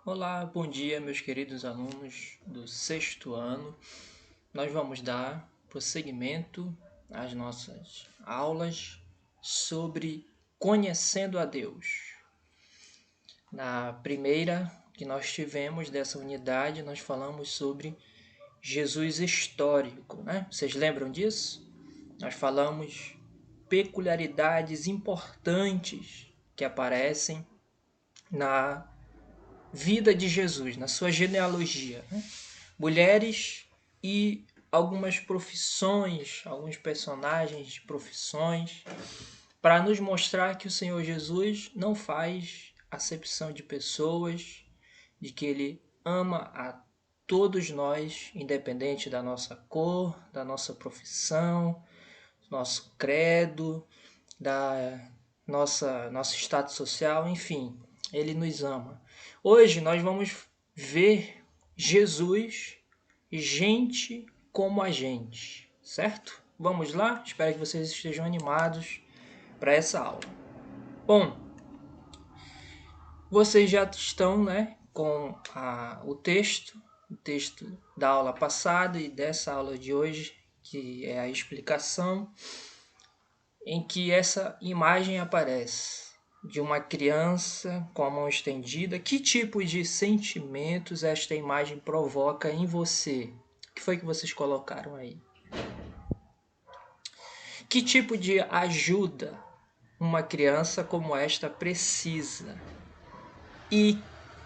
Olá, bom dia, meus queridos alunos do sexto ano. Nós vamos dar prosseguimento às nossas aulas sobre conhecendo a Deus. Na primeira que nós tivemos dessa unidade, nós falamos sobre Jesus histórico, né? Vocês lembram disso? Nós falamos peculiaridades importantes que aparecem na vida de Jesus, na sua genealogia, né? Mulheres e algumas profissões, alguns personagens de profissões, para nos mostrar que o Senhor Jesus não faz acepção de pessoas, de que Ele ama a todos nós, independente da nossa cor, da nossa profissão, do nosso credo, da nosso status social, enfim, Ele nos ama. Hoje nós vamos ver Jesus, gente como a gente, certo? Vamos lá? Espero que vocês estejam animados para essa aula. Bom, vocês já estão, né, com o texto da aula passada e dessa aula de hoje, que é a explicação, em que essa imagem aparece de uma criança com a mão estendida. Que tipo de sentimentos esta imagem provoca em você? O que foi que vocês colocaram aí? Que tipo de ajuda uma criança como esta precisa? E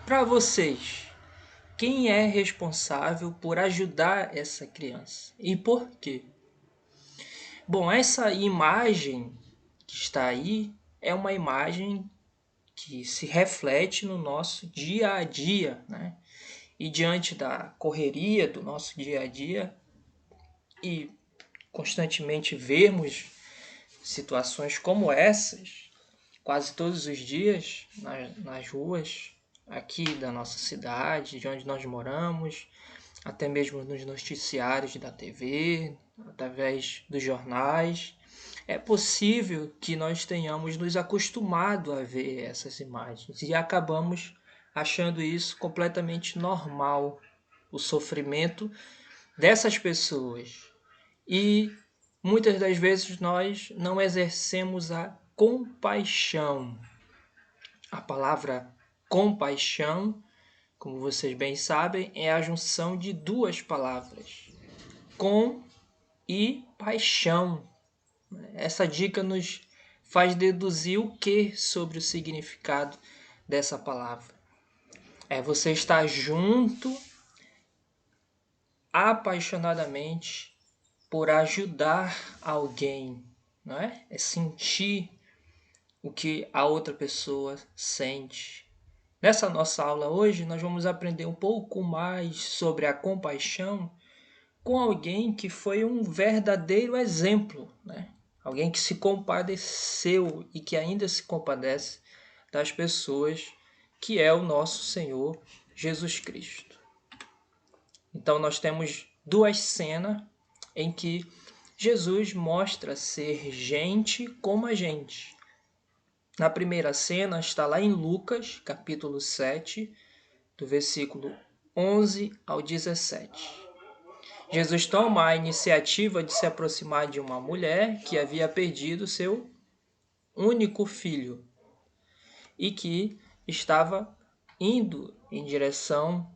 para vocês, quem é responsável por ajudar essa criança? E por quê? Bom, essa imagem que está aí é uma imagem que se reflete no nosso dia a dia, né? E diante da correria do nosso dia a dia e constantemente vermos situações como essas, quase todos os dias nas ruas aqui da nossa cidade, de onde nós moramos, até mesmo nos noticiários da TV, através dos jornais, é possível que nós tenhamos nos acostumado a ver essas imagens e acabamos achando isso completamente normal, o sofrimento dessas pessoas. E muitas das vezes nós não exercemos a compaixão. A palavra compaixão, como vocês bem sabem, é a junção de duas palavras, com e paixão. Essa dica nos faz deduzir o que sobre o significado dessa palavra. É você estar junto apaixonadamente por ajudar alguém, não é? É sentir o que a outra pessoa sente. Nessa nossa aula hoje, nós vamos aprender um pouco mais sobre a compaixão com alguém que foi um verdadeiro exemplo, né? Alguém que se compadeceu e que ainda se compadece das pessoas, que é o nosso Senhor Jesus Cristo. Então nós temos duas cenas em que Jesus mostra ser gente como a gente. Na primeira cena está lá em Lucas, capítulo 7, do versículo 11 ao 17. Jesus toma a iniciativa de se aproximar de uma mulher que havia perdido seu único filho e que estava indo em direção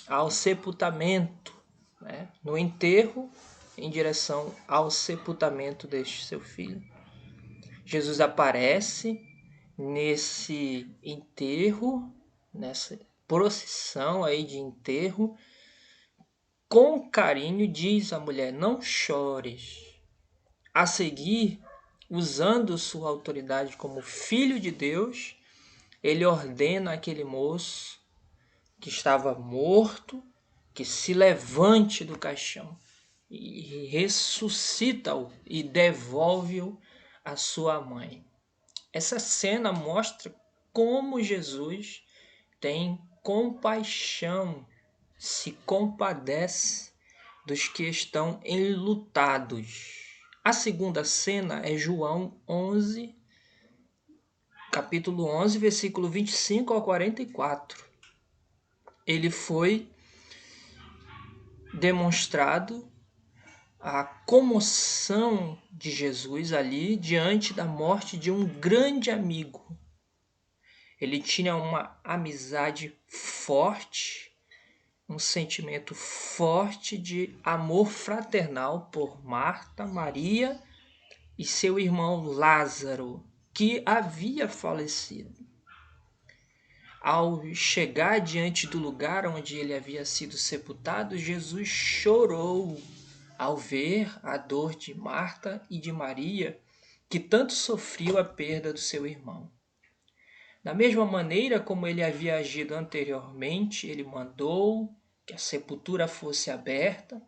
ao sepultamento, né? No enterro, em direção ao sepultamento deste seu filho. Jesus aparece nesse enterro, nessa procissão aí de enterro, com carinho diz à mulher: não chores. A seguir, usando sua autoridade como filho de Deus, ele ordena àquele moço que estava morto que se levante do caixão e ressuscita-o e devolve-o à sua mãe. Essa cena mostra como Jesus tem compaixão, se compadece dos que estão enlutados. A segunda cena é João 11, capítulo 11, versículo 25 ao 44. ele foi demonstrado a comoção de Jesus ali diante da morte de um grande amigo. Ele tinha uma amizade forte, um sentimento forte de amor fraternal por Marta, Maria e seu irmão Lázaro, que havia falecido. Ao chegar diante do lugar onde ele havia sido sepultado, Jesus chorou ao ver a dor de Marta e de Maria, que tanto sofriam a perda do seu irmão. Da mesma maneira como ele havia agido anteriormente, ele mandou que a sepultura fosse aberta,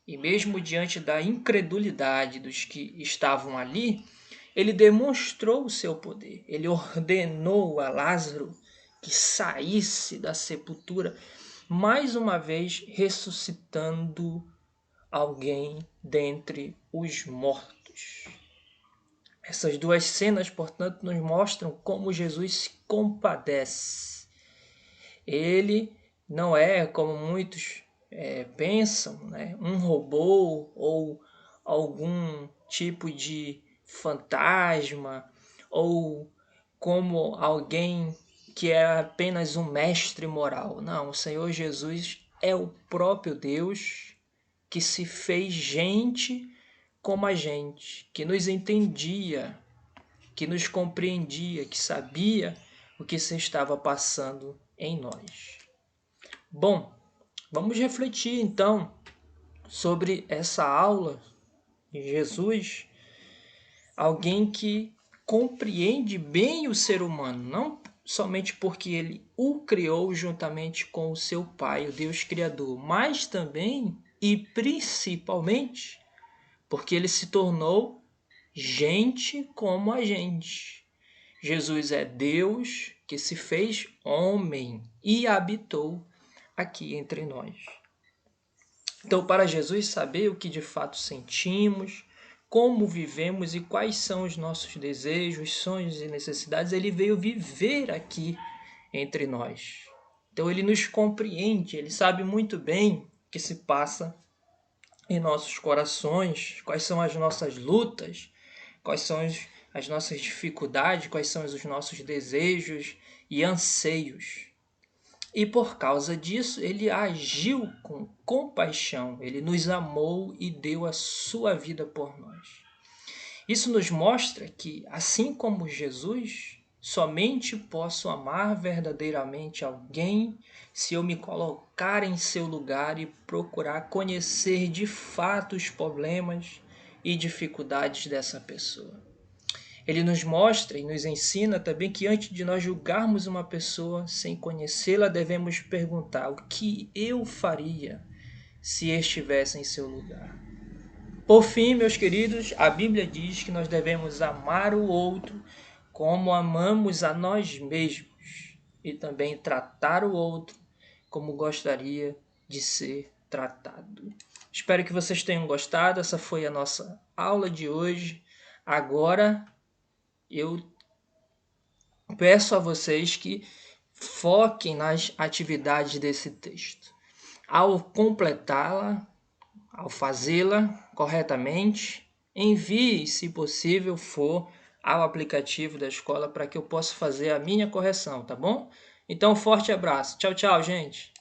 e mesmo diante da incredulidade dos que estavam ali, ele demonstrou o seu poder. Ele ordenou a Lázaro que saísse da sepultura, mais uma vez ressuscitando alguém dentre os mortos. Essas duas cenas, portanto, nos mostram como Jesus se compadece. Ele não é, como muitos pensam, né, um robô ou algum tipo de fantasma, ou como alguém que é apenas um mestre moral. Não, o Senhor Jesus é o próprio Deus que se fez gente como a gente, que nos entendia, que nos compreendia, que sabia o que se estava passando em nós. Bom, vamos refletir então sobre essa aula de Jesus, alguém que compreende bem o ser humano, não somente porque ele o criou juntamente com o seu Pai, o Deus Criador, mas também e principalmente porque ele se tornou gente como a gente. Jesus é Deus que se fez homem e habitou aqui entre nós. Então, para Jesus saber o que de fato sentimos, como vivemos e quais são os nossos desejos, sonhos e necessidades, ele veio viver aqui entre nós. Então, ele nos compreende, ele sabe muito bem o que se passa em nossos corações, quais são as nossas lutas, quais são as nossas dificuldades, quais são os nossos desejos e anseios. E por causa disso, ele agiu com compaixão, ele nos amou e deu a sua vida por nós. Isso nos mostra que, assim como Jesus, somente posso amar verdadeiramente alguém se eu me colocar em seu lugar e procurar conhecer de fato os problemas e dificuldades dessa pessoa. Ele nos mostra e nos ensina também que antes de nós julgarmos uma pessoa sem conhecê-la, devemos perguntar: o que eu faria se estivesse em seu lugar? Por fim, meus queridos, a Bíblia diz que nós devemos amar o outro como amamos a nós mesmos e também tratar o outro como gostaria de ser tratado. Espero que vocês tenham gostado. Essa foi a nossa aula de hoje. Agora eu peço a vocês que foquem nas atividades desse texto. Ao completá-la, ao fazê-la corretamente, envie, se possível for, ao aplicativo da escola para que eu possa fazer a minha correção, tá bom? Então, forte abraço. Tchau, tchau, gente.